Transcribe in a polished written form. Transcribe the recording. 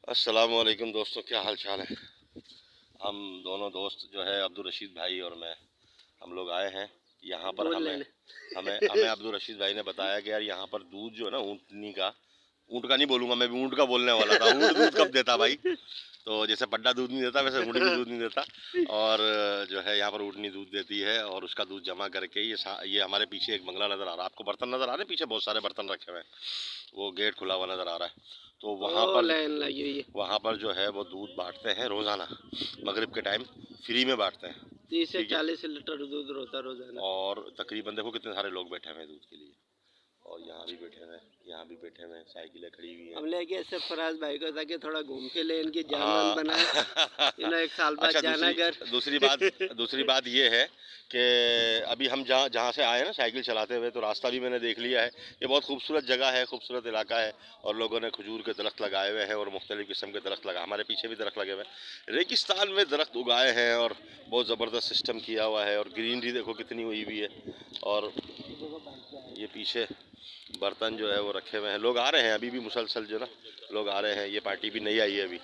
अस्सलामुअलैकुम दोस्तों, क्या हाल चाल है। हम दोनों दोस्त जो है अब्दुल रशीद भाई और मैं, हम लोग आए हैं यहाँ पर। हमें हमें हमें अब्दुल रशीद भाई ने बताया कि यार यहाँ पर दूध जो है ना, ऊँटनी का, ऊँट का नहीं बोलूँगा मैं, भी ऊँट का बोलने वाला था। ऊँट दूध कब देता भाई? तो जैसे पड्डा दूध नहीं देता वैसे ऊँट भी दूध नहीं देता। और जो है यहाँ पर ऊँटनी दूध देती है और उसका दूध जमा करके ये हमारे पीछे एक बंगला नज़र आ रहा है, आपको बर्तन नज़र आ रहे हैं पीछे, बहुत सारे बर्तन रखे हुए हैं, वो गेट खुला हुआ नज़र आ रहा है। तो वहाँ पर जो है वो दूध बांटते हैं रोज़ाना, मगरिब के टाइम फ्री में बांटते हैं। 30 से 40 लीटर दूध होता रोजाना। और तकरीबन देखो कितने सारे लोग बैठे हुए हैं दूध के लिए। और यहाँ भी बैठे हुए हैं, यहाँ भी बैठे हुए हैं, साइकिलें खड़ी हुई हैं। हम लेके ऐसे फराज भाई को ताकि थोड़ा घूम के ले, इनकी जान वान बनाए। एक साल बाद अच्छा, जाना घर। दूसरी बात ये है कि अभी हम जहाँ जहाँ से आए हैं ना साइकिल चलाते हुए, तो रास्ता भी मैंने देख लिया है। ये बहुत खूबसूरत जगह है, खूबसूरत इलाका है, और लोगों ने खजूर के दरख्त लगाए हुए हैं और मुख्तलिफ़ किस्म के दरख्त लगाए, हमारे पीछे भी दरख्त लगे हुए हैं। रेगिस्तान में दरख्त उगाए हैं और बहुत ज़बरदस्त सिस्टम किया हुआ है, और ग्रीनरी देखो कितनी हुई हुई है। और ये पीछे बर्तन जो है वो रखे हुए हैं, लोग आ रहे हैं अभी भी मुसलसल, जो ना लोग आ रहे हैं। ये पार्टी भी नहीं आई है अभी।